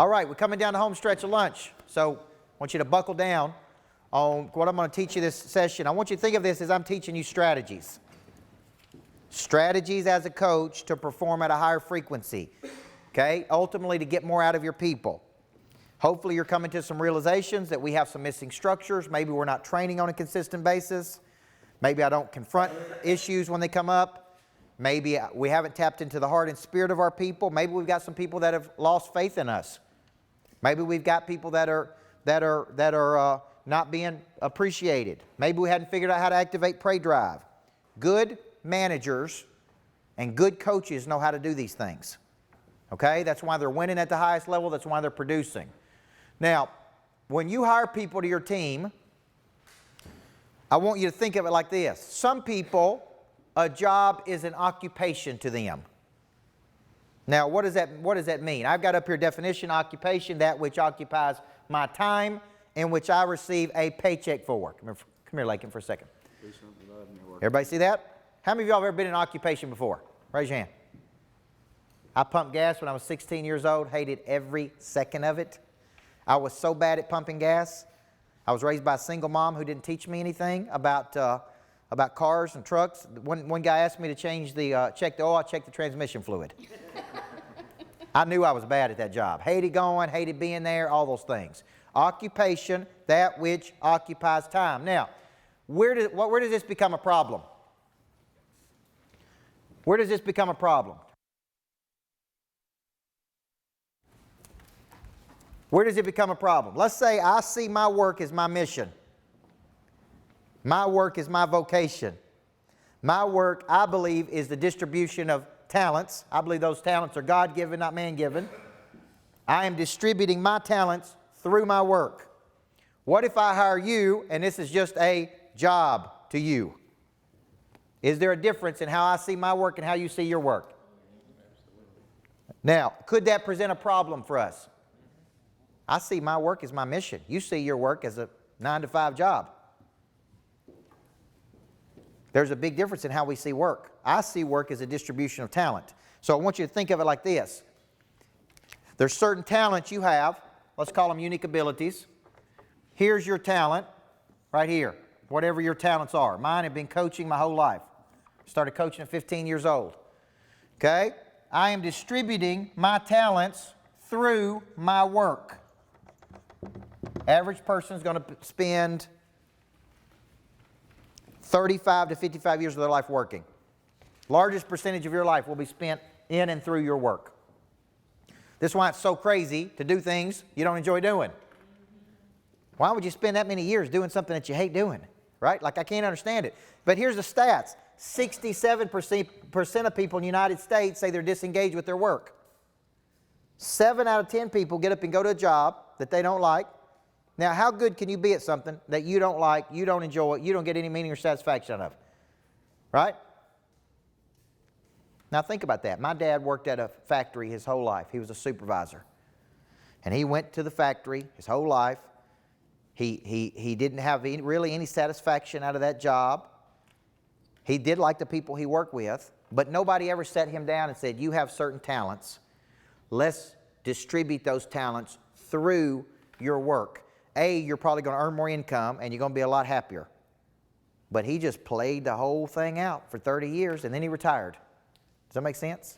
All right, we're coming down the home stretch of lunch. So I want you to buckle down on what I'm going to teach you this session. I want you to think of this as I'm teaching you strategies. Strategies as a coach to perform at a higher frequency. Okay? Ultimately to get more out of your people. Hopefully you're coming to some realizations that we have some missing structures. Maybe we're not training on a consistent basis. Maybe I don't confront issues when they come up. Maybe we haven't tapped into the heart and spirit of our people. Maybe we've got some people that have lost faith in us. Maybe we've got people that are not being appreciated. Maybe we hadn't figured out how to activate prey drive. Good managers and good coaches know how to do these things. Okay? That's why they're winning at the highest level. That's why they're producing. Now, when you hire people to your team, I want you to think of it like this. Some people, a job is an occupation to them. Now, what does that mean? I've got up here definition, occupation, that which occupies my time in which I receive a paycheck for. Come here, Lakin, for a second. Everybody see that? How many of y'all have ever been in an occupation before? Raise your hand. I pumped gas when I was 16 years old, hated every second of it. I was so bad at pumping gas. I was raised by a single mom who didn't teach me anything about cars and trucks. One guy asked me to change check the oil, I checked the transmission fluid. I knew I was bad at that job. Hated going, hated being there, all those things. Occupation, that which occupies time. Now, where does this become a problem? Where does this become a problem? Where does it become a problem? Let's say I see my work as my mission. My work is my vocation. My work, I believe, is the distribution of talents. I believe those talents are God-given, not man-given. I am distributing my talents through my work. What if I hire you and this is just a job to you? Is there a difference in how I see my work and how you see your work? Now, could that present a problem for us? I see my work as my mission. You see your work as a 9-to-5 job. There's a big difference in how we see work. I see work as a distribution of talent. So I want you to think of it like this. There's certain talents you have. Let's call them unique abilities. Here's your talent right here, whatever your talents are. Mine have been coaching my whole life. Started coaching at 15 years old. Okay? I am distributing my talents through my work. Average person is going to spend 35 to 55 years of their life working. Largest percentage of your life will be spent in and through your work. This is why it's so crazy to do things you don't enjoy doing. Why would you spend that many years doing something that you hate doing? Right? Like, I can't understand it. But here's the stats. 67% of people in the United States say they're disengaged with their work. 7 out of 10 people get up and go to a job that they don't like. Now, how good can you be at something that you don't like, you don't enjoy, you don't get any meaning or satisfaction out of? Right? Now, think about that. My dad worked at a factory his whole life. He was a supervisor. And he went to the factory his whole life. He didn't have really any satisfaction out of that job. He did like the people he worked with, but nobody ever sat him down and said, you have certain talents. Let's distribute those talents through your work. You're probably going to earn more income and you're going to be a lot happier. But he just played the whole thing out for 30 years and then he retired. Does that make sense?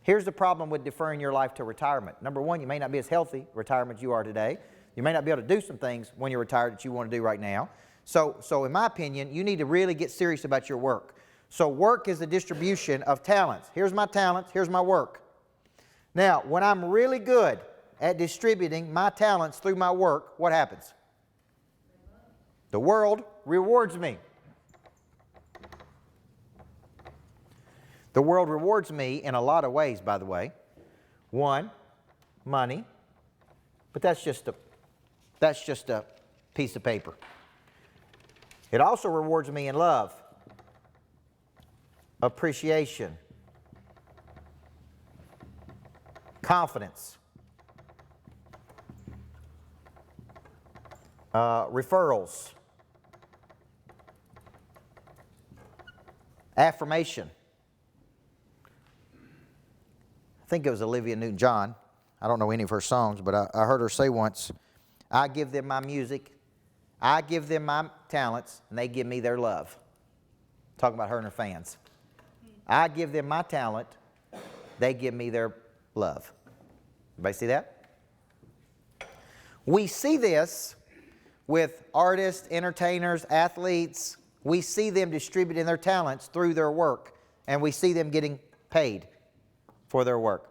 Here's the problem with deferring your life to retirement. Number one, you may not be as healthy retirement as you are today. You may not be able to do some things when you're retired that you want to do right now. So in my opinion, you need to really get serious about your work. So work is the distribution of talents. Here's my talents, here's my work. Now, when I'm really good at distributing my talents through my work, what happens? The world rewards me. The world rewards me in a lot of ways, by the way. One, money, but that's just a piece of paper. It also rewards me in love, appreciation, confidence, referrals, affirmation. I think it was Olivia Newton-John. I don't know any of her songs, but I heard her say once, I give them my music, I give them my talents, and they give me their love. Talking about her and her fans. I give them my talent, they give me their love. Everybody see that? We see this with artists, entertainers, athletes. We see them distributing their talents through their work, and we see them getting paid for their work.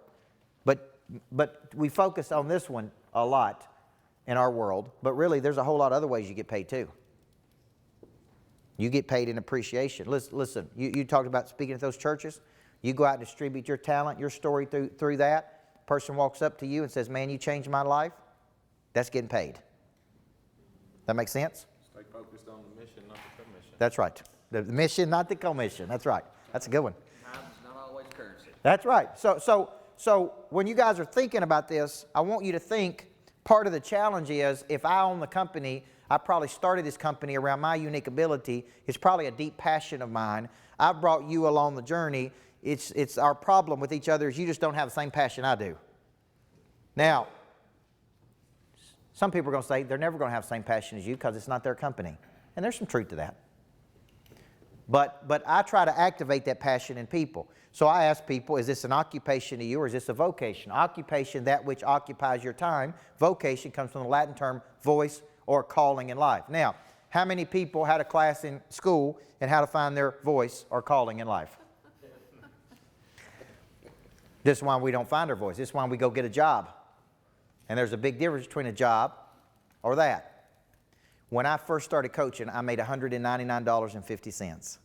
But we focus on this one a lot in our world, but really there's a whole lot of other ways you get paid too. You get paid in appreciation. Listen, you talked about speaking at those churches. You go out and distribute your talent, your story through that. Person walks up to you and says, man, you changed my life. That's getting paid. That makes sense? Stay focused on the mission, not the commission. That's right. The mission, not the commission. That's right. That's a good one. Time's not always currency. That's right. So when you guys are thinking about this, I want you to think part of the challenge is if I own the company, I probably started this company around my unique ability. It's probably a deep passion of mine. I've brought you along the journey. It's our problem with each other is you just don't have the same passion I do. Now, some people are going to say they're never going to have the same passion as you because it's not their company. And there's some truth to that. But I try to activate that passion in people. So I ask people, is this an occupation to you or is this a vocation? Occupation, that which occupies your time. Vocation comes from the Latin term voice or calling in life. Now, how many people had a class in school in how to find their voice or calling in life? This is why we don't find our voice. This is why we go get a job. And there's a big difference between a job or that. When I first started coaching, I made $199.50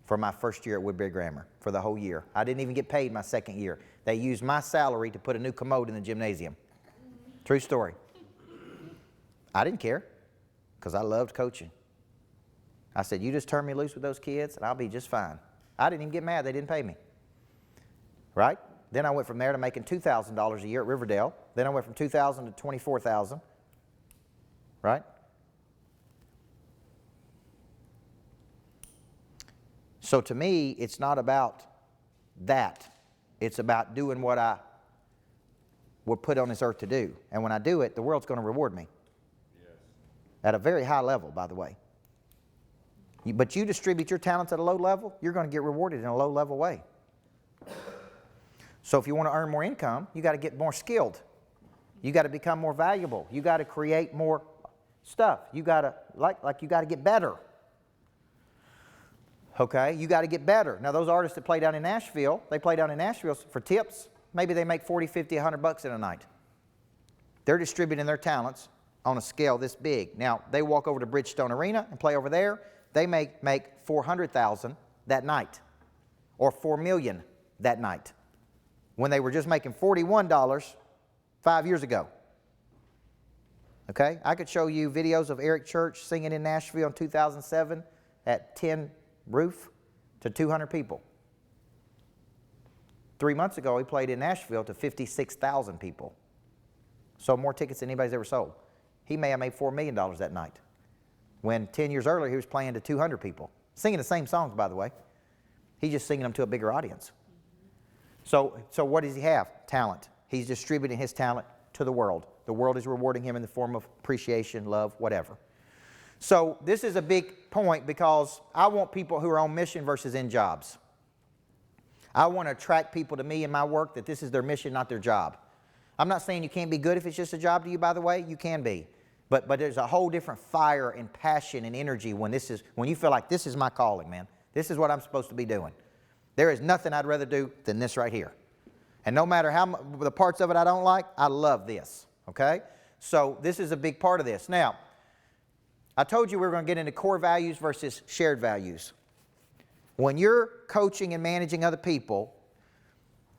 for my first year at Woodbury Grammar for the whole year. I didn't even get paid my second year. They used my salary to put a new commode in the gymnasium. True story. I didn't care because I loved coaching. I said, you just turn me loose with those kids and I'll be just fine. I didn't even get mad. They didn't pay me. Right? Then I went from there to making $2,000 a year at Riverdale. Then I went from $2,000 to $24,000. Right? So to me, it's not about that. It's about doing what I were put on this earth to do. And when I do it, the world's going to reward me. Yes. At a very high level, by the way. But you distribute your talents at a low level, you're going to get rewarded in a low level way. So if you want to earn more income, you got to get more skilled. You got to become more valuable. You got to create more stuff. You got to you got to get better. Okay, you got to get better. Now those artists that play down in Nashville, they play down in Nashville for tips. Maybe they make 40, 50, 100 bucks in a night. They're distributing their talents on a scale this big. Now they walk over to Bridgestone Arena and play over there. They make $400,000 that night, or $4 million that night, when they were just making $41 5 years ago. Okay, I could show you videos of Eric Church singing in Nashville in 2007 at 10 roof to 200 people. 3 months ago, he played in Nashville to 56,000 people. Sold more tickets than anybody's ever sold. He may have made $4 million that night, when 10 years earlier he was playing to 200 people. Singing the same songs, by the way. He's just singing them to a bigger audience. So what does he have? Talent. He's distributing his talent to the world. The world is rewarding him in the form of appreciation, love, whatever. So this is a big point because I want people who are on mission versus in jobs. I want to attract people to me in my work that this is their mission, not their job. I'm not saying you can't be good if it's just a job to you, by the way. You can be. But there's a whole different fire and passion and energy when you feel like this is my calling, man. This is what I'm supposed to be doing. There is nothing I'd rather do than this right here. And no matter how the parts of it I don't like, I love this. Okay? So this is a big part of this. Now, I told you we were going to get into core values versus shared values. When you're coaching and managing other people,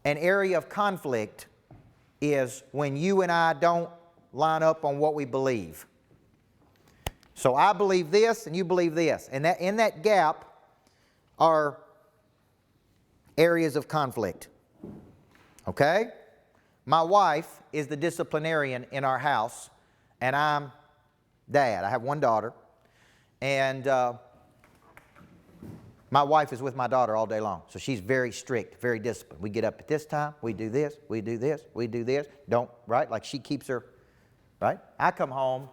an area of conflict is when you and I don't line up on what we believe. So I believe this and you believe this. And that in that gap are areas of conflict. Okay? My wife is the disciplinarian in our house, and I'm dad. I have one daughter. And My wife is with my daughter all day long, so she's very strict, very disciplined. We get up at this time, we do this, we do this, we do this. Don't, right? Like she keeps her, right? I come home,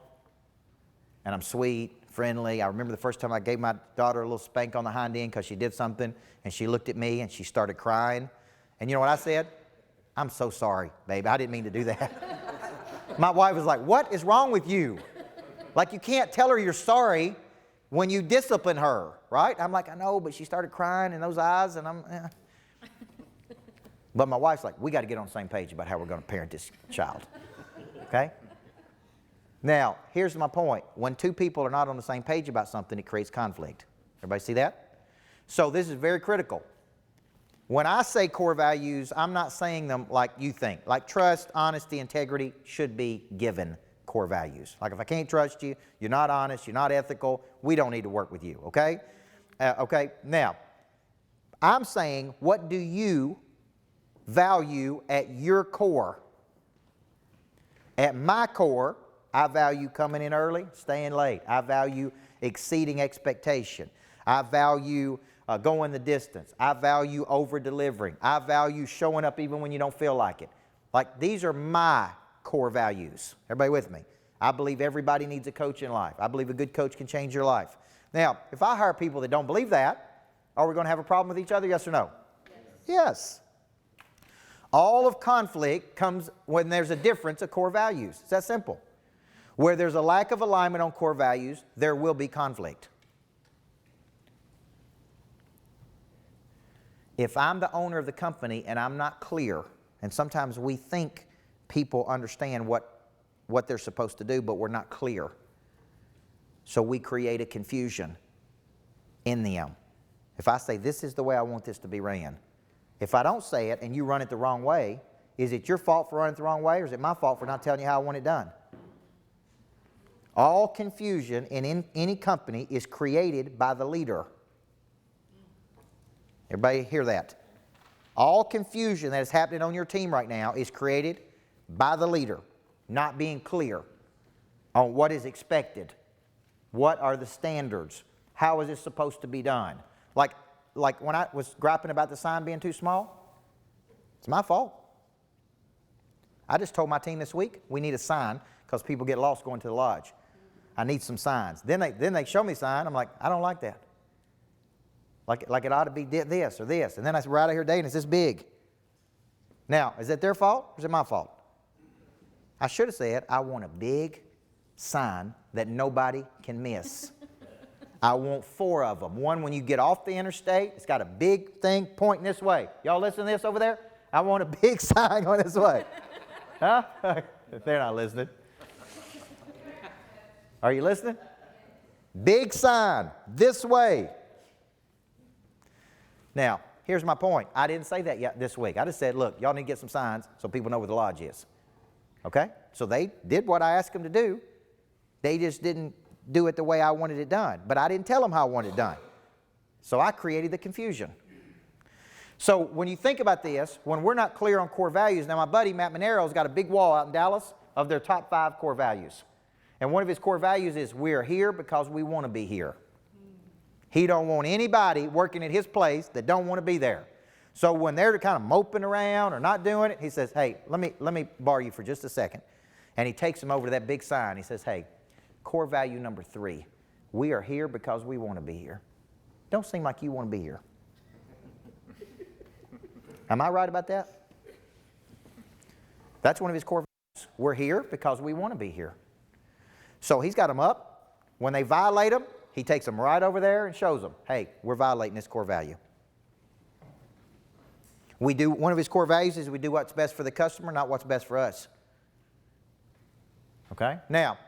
and I'm sweet, friendly. I remember the first time I gave my daughter a little spank on the hind end because she did something, and she looked at me, and she started crying. And you know what I said? I'm so sorry, babe. I didn't mean to do that. My wife was like, what is wrong with you? Like, you can't tell her you're sorry when you discipline her, right? I'm like, I know, but she started crying in those eyes, and But my wife's like, we got to get on the same page about how we're going to parent this child, okay? Now, here's my point. When two people are not on the same page about something, it creates conflict. Everybody see that? So this is very critical. When I say core values, I'm not saying them like you think. Like trust, honesty, integrity should be given core values. Like if I can't trust you, you're not honest, you're not ethical, we don't need to work with you, okay? Okay, now, I'm saying, what do you value at your core? At my core, I value coming in early, staying late. I value exceeding expectation. I value going the distance. I value over-delivering. I value showing up even when you don't feel like it. Like, these are my core values. Everybody with me? I believe everybody needs a coach in life. I believe a good coach can change your life. Now, if I hire people that don't believe that, are we going to have a problem with each other, yes or no? Yes. All of conflict comes when there's a difference of core values. It's that simple. Where there's a lack of alignment on core values, there will be conflict. If I'm the owner of the company and I'm not clear, and sometimes we think people understand what they're supposed to do, but we're not clear. So we create a confusion in them. If I say, this is the way I want this to be ran, if I don't say it and you run it the wrong way, is it your fault for running it the wrong way, or is it my fault for not telling you how I want it done? All confusion in any company is created by the leader. Everybody hear that? All confusion that is happening on your team right now is created by the leader, not being clear on what is expected. What are the standards? How is this supposed to be done? Like when I was griping about the sign being too small, it's my fault. I just told my team this week, we need a sign because people get lost going to the lodge. I need some signs. Then they show me a sign. I'm like, I don't like that. Like it ought to be this or this. And then I said, we're out of here today and it's this big. Now, is it their fault or is it my fault? I should have said, I want a big sign that nobody can miss. I want 4 of them. One when you get off the interstate, it's got a big thing pointing this way. Y'all listen to this over there? I want a big sign going this way. Huh? They're not listening. Are you listening? Big sign this way. Now, here's my point. I didn't say that yet this week. I just said, look, y'all need to get some signs so people know where the lodge is. Okay? So they did what I asked them to do. They just didn't do it the way I wanted it done. But I didn't tell them how I wanted it done. So I created the confusion. So when you think about this, when we're not clear on core values, now my buddy Matt Monero's got a big wall out in Dallas of their top 5 core values. And one of his core values is we're here because we want to be here. He don't want anybody working at his place that don't want to be there. So when they're kind of moping around or not doing it, he says, hey, let me borrow you for just a second. And he takes them over to that big sign. He says, hey, core value number 3, we are here because we want to be here. Don't seem like you want to be here. Am I right about that? That's one of his core values. We're here because we want to be here. So he's got them up. When they violate them, he takes them right over there and shows them, hey, we're violating this core value. One of his core values is we do what's best for the customer, not what's best for us. Okay? Now,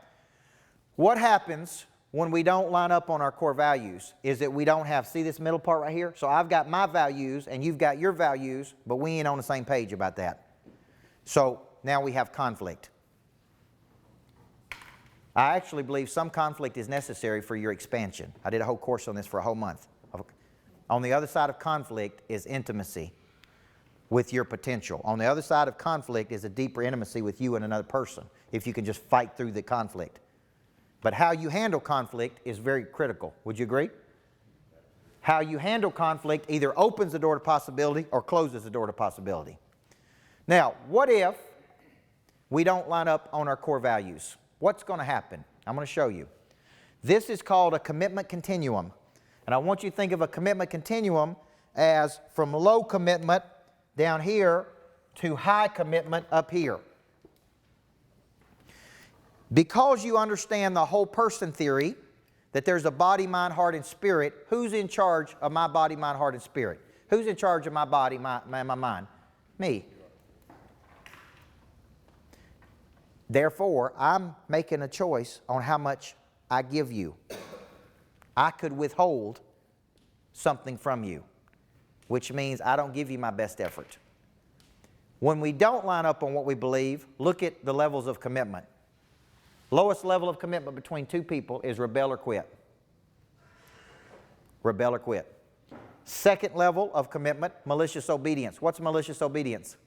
what happens when we don't line up on our core values is that we don't have, see this middle part right here? So I've got my values and you've got your values, but we ain't on the same page about that. So now we have conflict. I actually believe some conflict is necessary for your expansion. I did a whole course on this for a whole month. On the other side of conflict is intimacy with your potential. On the other side of conflict is a deeper intimacy with you and another person, if you can just fight through the conflict. But how you handle conflict is very critical. Would you agree? How you handle conflict either opens the door to possibility or closes the door to possibility. Now, what if we don't line up on our core values? What's going to happen? I'm going to show you. This is called a commitment continuum. And I want you to think of a commitment continuum as from low commitment down here to high commitment up here. Because you understand the whole person theory, that there's a body, mind, heart, and spirit, who's in charge of my body, mind, heart, and spirit? Who's in charge of my body, my mind? Me. Therefore, I'm making a choice on how much I give you. I could withhold something from you, which means I don't give you my best effort. When we don't line up on what we believe, look at the levels of commitment. Lowest level of commitment between two people is rebel or quit. Rebel or quit. Second level of commitment, malicious obedience. What's malicious obedience?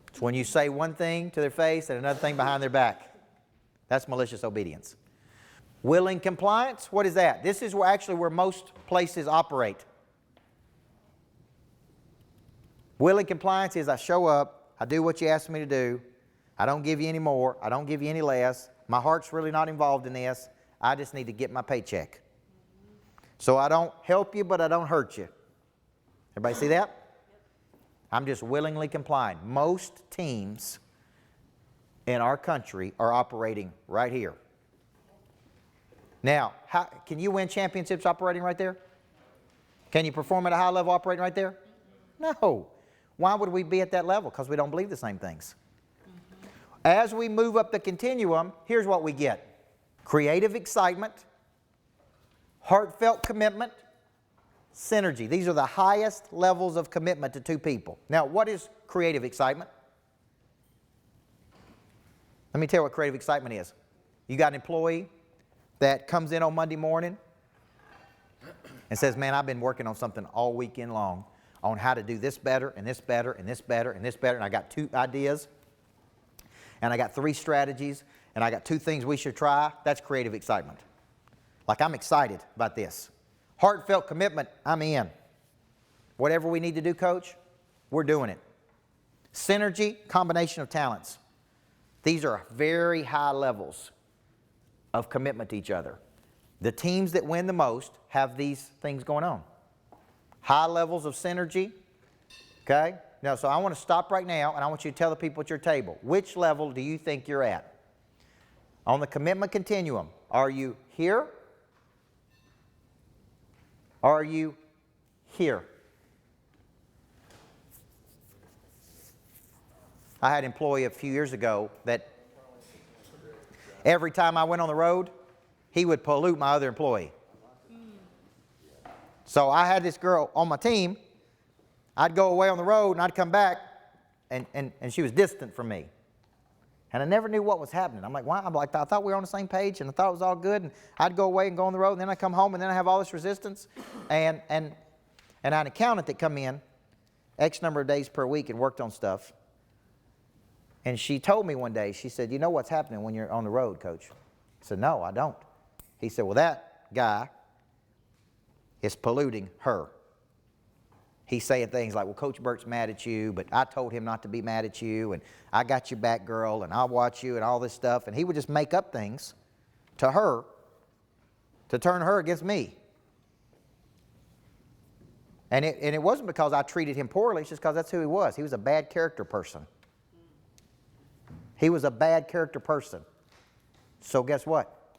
It's when you say one thing to their face and another thing behind their back. That's malicious obedience. Willing compliance, what is that? This is where most places operate. Willing compliance is I show up, I do what you ask me to do, I don't give you any more, I don't give you any less, my heart's really not involved in this, I just need to get my paycheck. So I don't help you, but I don't hurt you. Everybody see that? I'm just willingly complying. Most teams in our country are operating right here. Now, can you win championships operating right there? Can you perform at a high level operating right there? No. Why would we be at that level? Because we don't believe the same things. As we move up the continuum, here's what we get. Creative excitement, heartfelt commitment, synergy. These are the highest levels of commitment to two people. Now, what is creative excitement? Let me tell you what creative excitement is. You got an employee that comes in on Monday morning and says, man, I've been working on something all weekend long on how to do this better and this better and this better and this better, and I got 2 ideas and I got 3 strategies and I got 2 things we should try. That's creative excitement. Like, I'm excited about this. Heartfelt commitment, I'm in. Whatever we need to do, Coach, we're doing it. Synergy, combination of talents. These are very high levels of commitment to each other. The teams that win the most have these things going on. High levels of synergy, okay? Now, so I want to stop right now, and I want you to tell the people at your table, which level do you think you're at? On the commitment continuum, are you here? Are you here? I had an employee a few years ago that every time I went on the road, he would pollute my other employee. So I had this girl on my team. I'd go away on the road and I'd come back and she was distant from me. And I never knew what was happening. I'm like, why? I'm like, I thought we were on the same page and I thought it was all good. And I'd go away and go on the road and then I come home and then I have all this resistance. And I had an accountant that come in X number of days per week and worked on stuff. And she told me one day, she said, you know what's happening when you're on the road, Coach? I said, no, I don't. He said, well, that guy is polluting her. He's saying things like, well, Coach Burt's mad at you, but I told him not to be mad at you, and I got your back, girl, and I'll watch you, and all this stuff. And he would just make up things to her to turn her against me. And it wasn't because I treated him poorly, it's just because that's who he was. He was a bad character person. He was a bad character person. So guess what?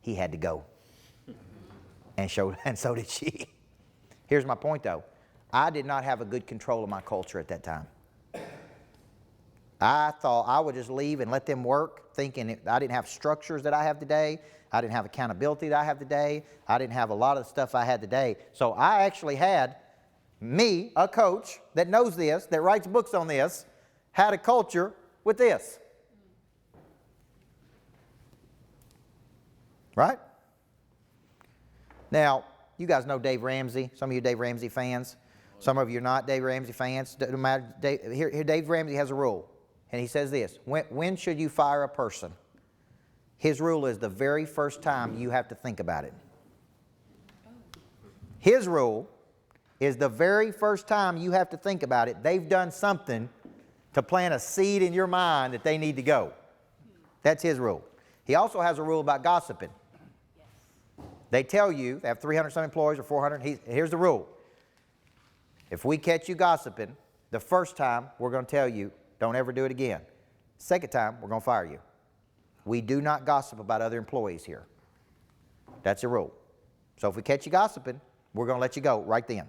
He had to go. And so did she. Here's my point, though. I did not have a good control of my culture at that time. I thought I would just leave and let them work, thinking I didn't have structures that I have today. I didn't have accountability that I have today. I didn't have a lot of the stuff I had today. So I actually had me, a coach that knows this, that writes books on this, had a culture with this. Right? Now, you guys know Dave Ramsey. Some of you are Dave Ramsey fans. Some of you are not Dave Ramsey fans. No matter, here Dave Ramsey has a rule, and he says this: when should you fire a person? His rule is the very first time you have to think about it. His rule is the very first time you have to think about it, they've done something to plant a seed in your mind that they need to go. That's his rule. He also has a rule about gossiping. They tell you, they have 300 some employees or 400. Here's the rule. If we catch you gossiping, the first time we're going to tell you, don't ever do it again. Second time, we're going to fire you. We do not gossip about other employees here. That's a rule. So if we catch you gossiping, we're going to let you go right then.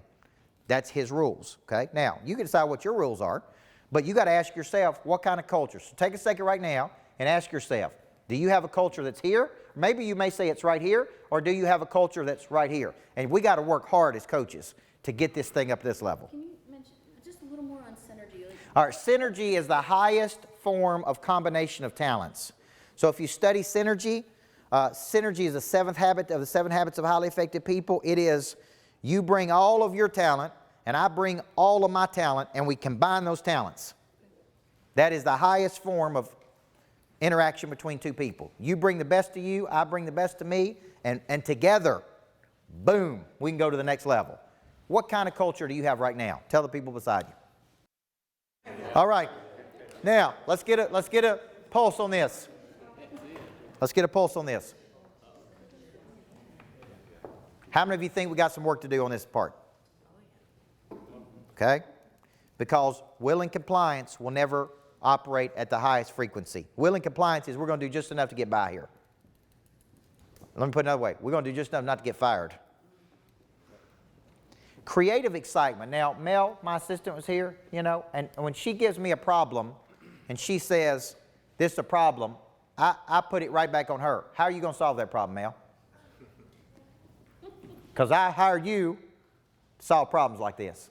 That's his rules, okay? Now, you can decide what your rules are, but you got to ask yourself what kind of culture. So take a second right now and ask yourself, do you have a culture that's here? Maybe you may say it's right here, or do you have a culture that's right here? And we got to work hard as coaches to get this thing up to this level. Can you mention just a little more on synergy? All right, synergy is the highest form of combination of talents. So if you study synergy, synergy is the seventh habit of the 7 habits of highly effective people. It is you bring all of your talent and I bring all of my talent and we combine those talents. That is the highest form of interaction between two people. You bring the best to you, I bring the best to me, and together, boom, we can go to the next level. What kind of culture do you have right now? Tell the people beside you. All right. Now, let's get a pulse on this. Let's get a pulse on this. How many of you think we got some work to do on this part? Okay? Because will and compliance will never operate at the highest frequency. Will and compliance is we're going to do just enough to get by here. Let me put it another way. We're going to do just enough not to get fired. Creative excitement. Now, Mel, my assistant, was here, you know, and when she gives me a problem and she says, this is a problem, I put it right back on her. How are you going to solve that problem, Mel? Because I hired you to solve problems like this.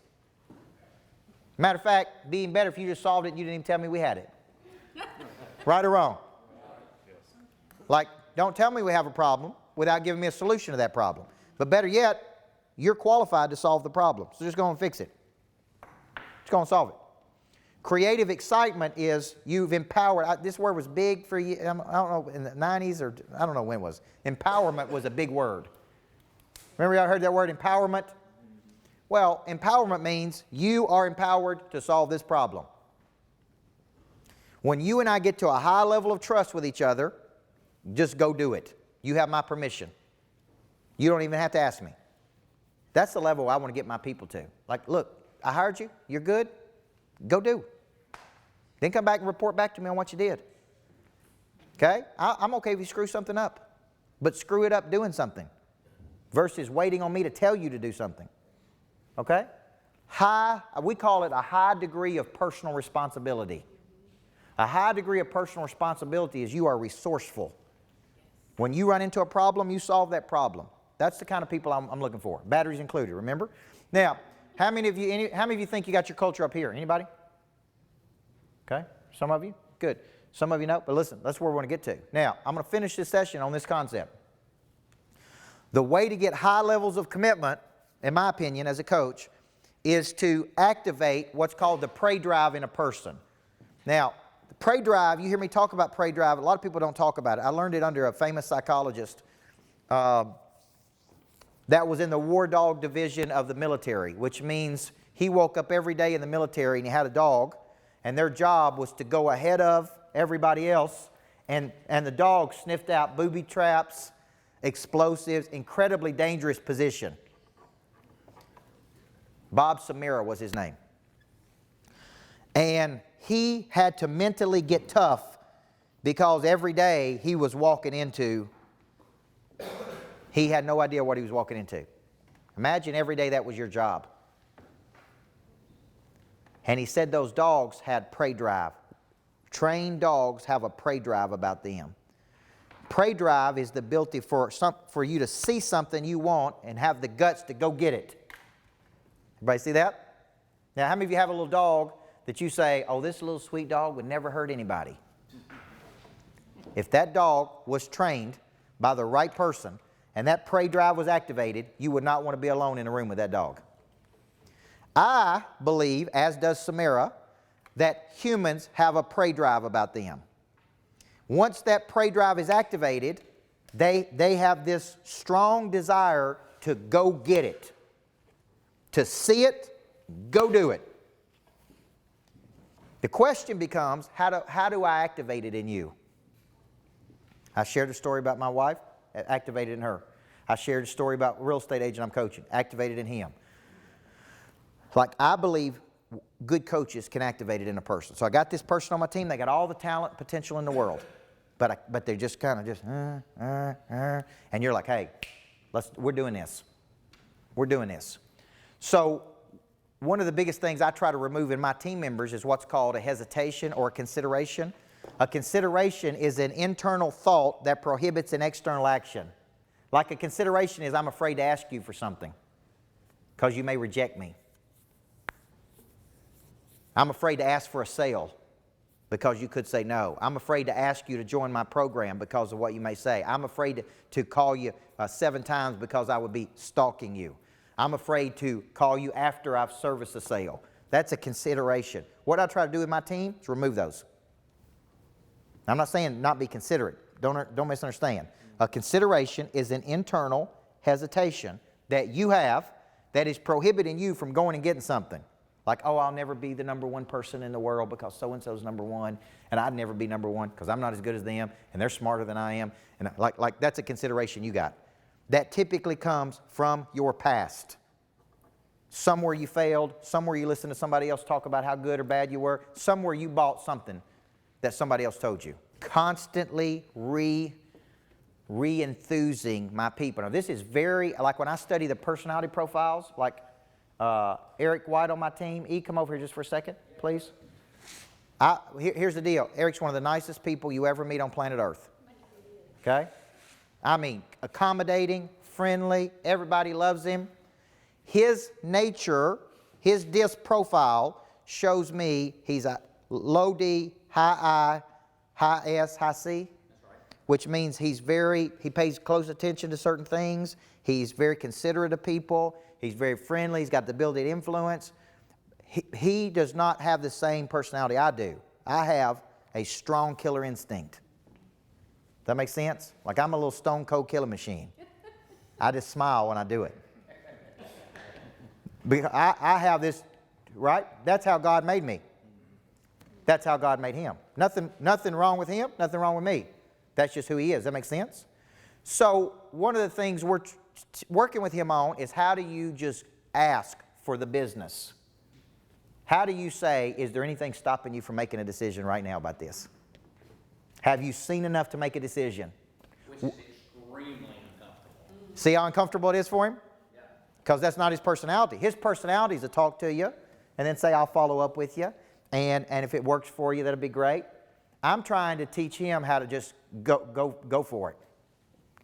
Matter of fact, it'd be even better if you just solved it and you didn't even tell me we had it. Right or wrong? Like, don't tell me we have a problem without giving me a solution to that problem. But better yet, you're qualified to solve the problem. So just go and fix it. Just go and solve it. Creative excitement is you've empowered. This word was big for you. I don't know, in the 90s or I don't know when it was. Empowerment was a big word. Remember y'all heard that word, empowerment? Well, empowerment means you are empowered to solve this problem. When you and I get to a high level of trust with each other, just go do it. You have my permission. You don't even have to ask me. That's the level I want to get my people to. Like, look, I hired you. You're good. Go do. Then come back and report back to me on what you did. Okay? I'm okay if you screw something up. But screw it up doing something versus waiting on me to tell you to do something. Okay? We call it a high degree of personal responsibility. A high degree of personal responsibility is you are resourceful. When you run into a problem, you solve that problem. That's the kind of people I'm looking for. Batteries included, remember? Now, how many of you think you got your culture up here? Anybody? Okay? Some of you? Good. Some of you know, but listen, that's where we want to get to. Now, I'm going to finish this session on this concept. The way to get high levels of commitment, in my opinion, as a coach, is to activate what's called the prey drive in a person. Now, the prey drive, you hear me talk about prey drive. A lot of people don't talk about it. I learned it under a famous psychologist that was in the war dog division of the military, which means he woke up every day in the military and he had a dog, and their job was to go ahead of everybody else, and the dog sniffed out booby traps, explosives, incredibly dangerous position. Bob Samara was his name. And he had to mentally get tough because every day he was walking into, he had no idea what he was walking into. Imagine every day that was your job. And he said those dogs had prey drive. Trained dogs have a prey drive about them. Prey drive is the ability for you to see something you want and have the guts to go get it. Everybody see that? Now, how many of you have a little dog that you say, oh, this little sweet dog would never hurt anybody? If that dog was trained by the right person and that prey drive was activated, you would not want to be alone in a room with that dog. I believe, as does Samara, that humans have a prey drive about them. Once that prey drive is activated, they have this strong desire to go get it, to see it, go do it. The question becomes, how do I activate it in you? I shared a story about my wife, activated in her. I shared a story about a real estate agent I'm coaching, activated in him. Like, I believe good coaches can activate it in a person. So I got this person on my team, they got all the talent, potential in the world. But they're just kind of just, and you're like, hey, we're doing this. We're doing this. So one of the biggest things I try to remove in my team members is what's called a hesitation or a consideration. A consideration is an internal thought that prohibits an external action. Like a consideration is, I'm afraid to ask you for something because you may reject me. I'm afraid to ask for a sale because you could say no. I'm afraid to ask you to join my program because of what you may say. I'm afraid to call you 7 times because I would be stalking you. I'm afraid to call you after I've serviced a sale. That's a consideration. What I try to do with my team is remove those. I'm not saying not be considerate. Don't misunderstand. A consideration is an internal hesitation that you have that is prohibiting you from going and getting something. Like, oh, I'll never be the number 1 person in the world because so-and-so's number 1, and I'd never be number 1 because I'm not as good as them, and they're smarter than I am. And like that's a consideration you got. That typically comes from your past. Somewhere you failed, somewhere you listened to somebody else talk about how good or bad you were, somewhere you bought something that somebody else told you. Constantly re-enthusing my people. Now this is very, like when I study the personality profiles, like Eric White on my team. E, come over here just for a second, please. Here's the deal. Eric's one of the nicest people you ever meet on planet Earth. Okay? I mean, accommodating, friendly, everybody loves him. His nature, his disc profile shows me he's a low D, high I, high S, high C. Which means he pays close attention to certain things. He's very considerate of people. He's very friendly. He's got the ability to influence. He does not have the same personality I do. I have a strong killer instinct. Does that make sense? Like I'm a little stone cold killer machine. I just smile when I do it. Because I have this, right? That's how God made me. That's how God made him. Nothing wrong with him, nothing wrong with me. That's just who he is. Does that make sense? So one of the things we're working with him on is how do you just ask for the business? How do you say, is there anything stopping you from making a decision right now about this? Have you seen enough to make a decision? Which is extremely uncomfortable. See how uncomfortable it is for him? Yeah. Because that's not his personality. His personality is to talk to you and then say, I'll follow up with you. And if it works for you, that'll be great. I'm trying to teach him how to just go for it.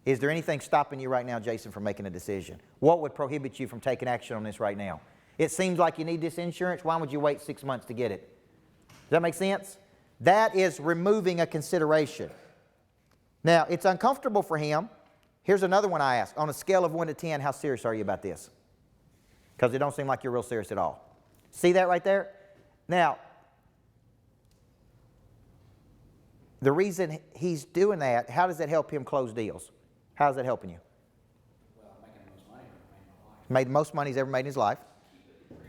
Is there anything stopping you right now, Jason, from making a decision? What would prohibit you from taking action on this right now? It seems like you need this insurance. Why would you wait 6 months to get it? Does that make sense? That is removing a consideration. Now, it's uncomfortable for him. Here's another one I ask. On a scale of 1 to 10, how serious are you about this? Because it don't seem like you're real serious at all. See that right there? Now, the reason he's doing that, how does that help him close deals? How is that helping you? Well, making the most money I've ever made in my life. Made the most money he's ever made in his life.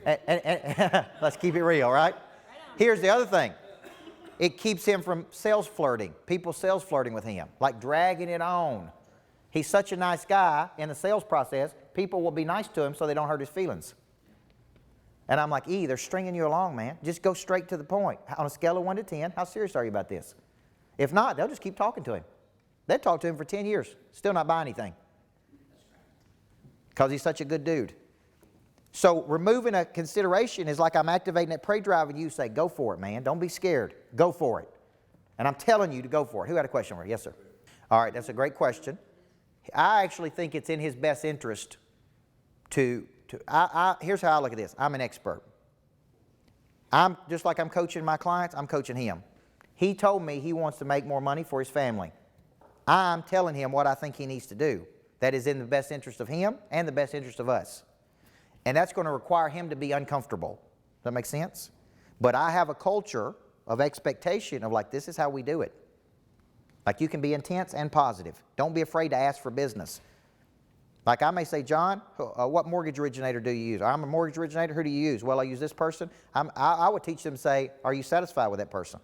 And let's keep it real, right? Here's the other thing. It keeps him from sales flirting. People sales flirting with him, like dragging it on. He's such a nice guy in the sales process, people will be nice to him so they don't hurt his feelings. And I'm like, they're stringing you along, man. Just go straight to the point. On a scale of 1 to 10, how serious are you about this? If not, they'll just keep talking to him. They'll talk to him for 10 years, still not buy anything. Because he's such a good dude. So removing a consideration is like I'm activating that prey drive and you say, go for it, man. Don't be scared. Go for it. And I'm telling you to go for it. Who had a question for you? Yes, sir. All right, that's a great question. I actually think it's in his best interest here's how I look at this. I'm an expert. Just like I'm coaching my clients, I'm coaching him. He told me he wants to make more money for his family. I'm telling him what I think he needs to do. That is in the best interest of him and the best interest of us. And that's going to require him to be uncomfortable. Does that make sense? But I have a culture of expectation of like, this is how we do it. Like you can be intense and positive. Don't be afraid to ask for business. Like I may say, John, what mortgage originator do you use? I'm a mortgage originator. Who do you use? Well, I use this person. I would teach them to say, are you satisfied with that person?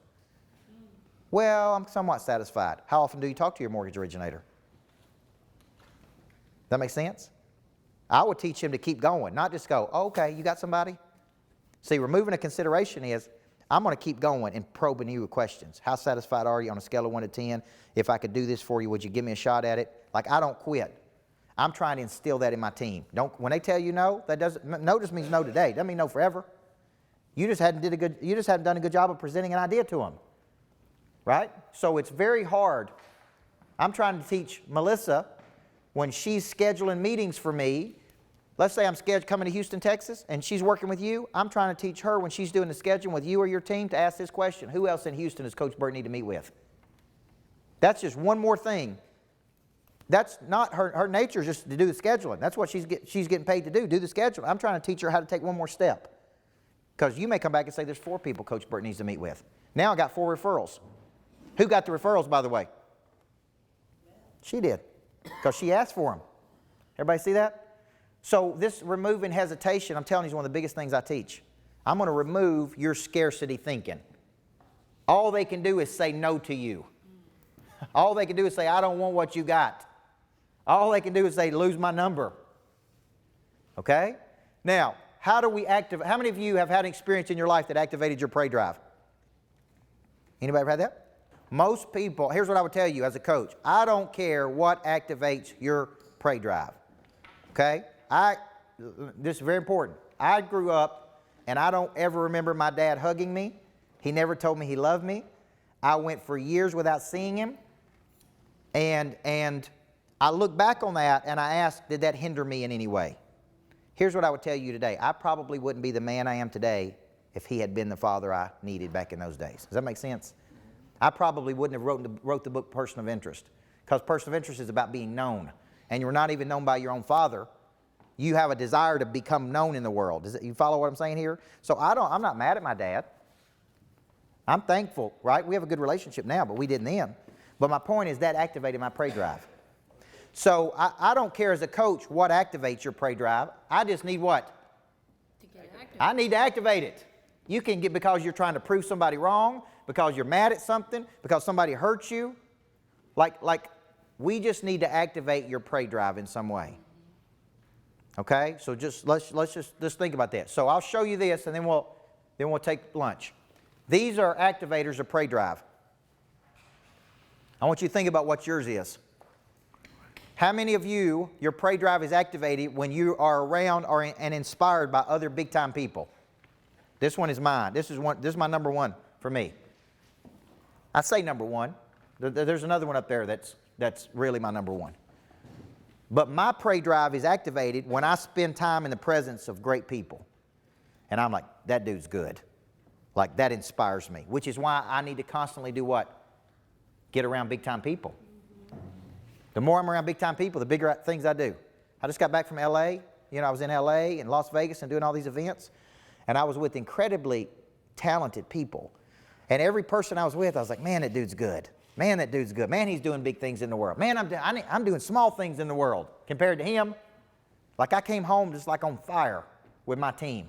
Well, I'm somewhat satisfied. How often do you talk to your mortgage originator? That make sense? I would teach him to keep going, not just go, oh, okay, you got somebody? See, removing a consideration is, I'm going to keep going and probing you with questions. How satisfied are you on a scale of 1 to 10? If I could do this for you, would you give me a shot at it? Like, I don't quit. I'm trying to instill that in my team. When they tell you no, no just means no today. Doesn't mean no forever. You just hadn't done a good job of presenting an idea to them. Right? So it's very hard. I'm trying to teach Melissa when she's scheduling meetings for me. Let's say I'm coming to Houston, Texas, and she's working with you. I'm trying to teach her when she's doing the scheduling with you or your team to ask this question: who else in Houston does Coach Burt need to meet with? That's just one more thing. That's not her nature is just to do the scheduling. That's what she's getting paid to do the scheduling. I'm trying to teach her how to take one more step. Because you may come back and say, there's 4 people Coach Burt needs to meet with. Now I got 4 referrals. Who got the referrals, by the way? She did, because she asked for them. Everybody see that? So this removing hesitation, I'm telling you, is one of the biggest things I teach. I'm going to remove your scarcity thinking. All they can do is say no to you. All they can do is say, I don't want what you got. All they can do is say, lose my number. Okay? Now, how do we activate? How many of you have had an experience in your life that activated your prey drive? Anybody ever had that? Most people, here's what I would tell you as a coach. I don't care what activates your prey drive. Okay? This is very important. I grew up and I don't ever remember my dad hugging me. He never told me he loved me. I went for years without seeing him. And I look back on that and I ask, did that hinder me in any way? Here's what I would tell you today. I probably wouldn't be the man I am today if he had been the father I needed back in those days. Does that make sense? I probably wouldn't have wrote the book Person of Interest, because Person of Interest is about being known. And you're not even known by your own father. You have a desire to become known in the world. You follow what I'm saying here? So I'm not mad at my dad. I'm thankful, right? We have a good relationship now, but we didn't then. But my point is that activated my prey drive. So I don't care as a coach what activates your prey drive. I just need what? To get active. I need to activate it. You can get because you're trying to prove somebody wrong, because you're mad at something, because somebody hurt you. Like we just need to activate your prey drive in some way. Okay? So let's just think about that. So I'll show you this and then we'll take lunch. These are activators of prey drive. I want you to think about what yours is. How many of you, your prey drive is activated when you are around and inspired by other big-time people? This one is mine. This is my number one for me. I say number one. There's another one up there that's really my number one. But my prey drive is activated when I spend time in the presence of great people. And I'm like, that dude's good. Like, that inspires me, which is why I need to constantly do what? Get around big-time people. The more I'm around big-time people, the bigger things I do. I just got back from L.A. I was in L.A. and Las Vegas and doing all these events. And I was with incredibly talented people. And every person I was with, I was like, man, that dude's good. Man, that dude's good. Man, he's doing big things in the world. Man, I'm doing small things in the world compared to him. Like, I came home just like on fire with my team.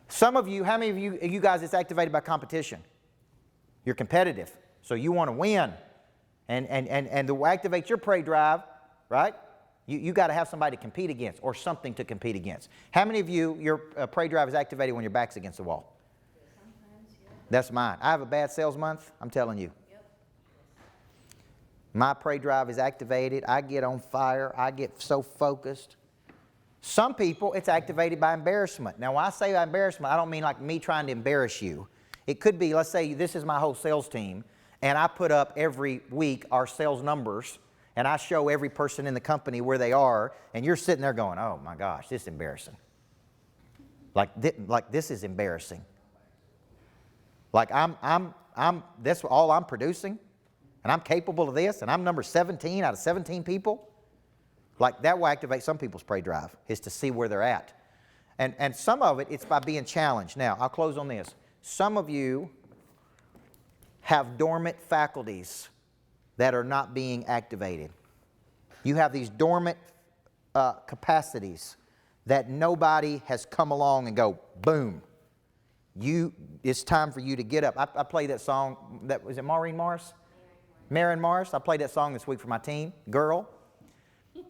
Some of you, how many of you guys, it's activated by competition? You're competitive, so you want to win. And to activate your prey drive, right? You got to have somebody to compete against or something to compete against. How many of you, your prey drive is activated when your back's against the wall? Sometimes, yeah. That's mine. I have a bad sales month, I'm telling you. Yep. My prey drive is activated. I get on fire. I get so focused. Some people, it's activated by embarrassment. Now, when I say embarrassment, I don't mean like me trying to embarrass you. It could be, let's say this is my whole sales team, and I put up every week our sales numbers, and I show every person in the company where they are, and you're sitting there going, oh my gosh, this is embarrassing. Like this is embarrassing. Like that's all I'm producing, and I'm capable of this, and I'm number 17 out of 17 people. Like, that will activate some people's prey drive, is to see where they're at. And some of it's by being challenged. Now, I'll close on this. Some of you have dormant faculties that are not being activated. You have these dormant capacities that nobody has come along and go, boom. It's time for you to get up. I played that song, was it Maureen Morris? Marin Morris. I played that song this week for my team, Girl.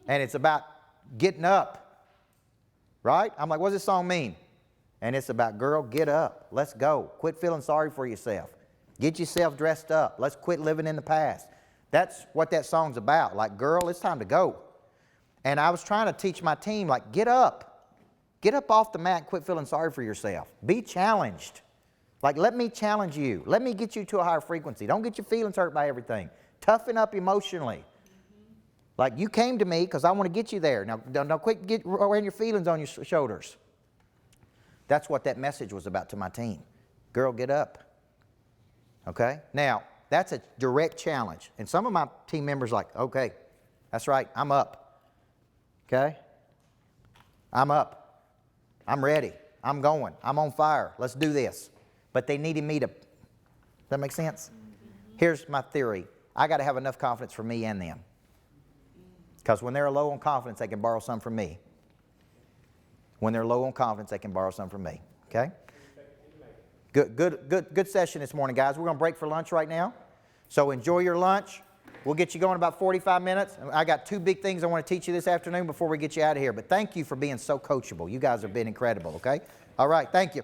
And it's about getting up, right? I'm like, what does this song mean? And it's about, girl, get up. Let's go. Quit feeling sorry for yourself. Get yourself dressed up. Let's quit living in the past. That's what that song's about. Like, girl, it's time to go. And I was trying to teach my team, like, get up. Get up off the mat and quit feeling sorry for yourself. Be challenged. Like, let me challenge you. Let me get you to a higher frequency. Don't get your feelings hurt by everything. Toughen up emotionally. Like, you came to me because I want to get you there. Now, don't quit wearing your feelings on your shoulders. That's what that message was about to my team. Girl, get up. Okay? Now, that's a direct challenge. And some of my team members are like, okay, that's right, I'm up. Okay? I'm up. I'm ready. I'm going. I'm on fire. Let's do this. But they needed me to. Does that make sense? Here's my theory. I got to have enough confidence for me and them. Because when they're low on confidence, they can borrow some from me. When they're low on confidence, they can borrow some from me. Okay? Good session this morning, guys. We're going to break for lunch right now. So enjoy your lunch. We'll get you going in about 45 minutes. I got 2 big things I want to teach you this afternoon before we get you out of here. But thank you for being so coachable. You guys have been incredible, okay? All right, thank you.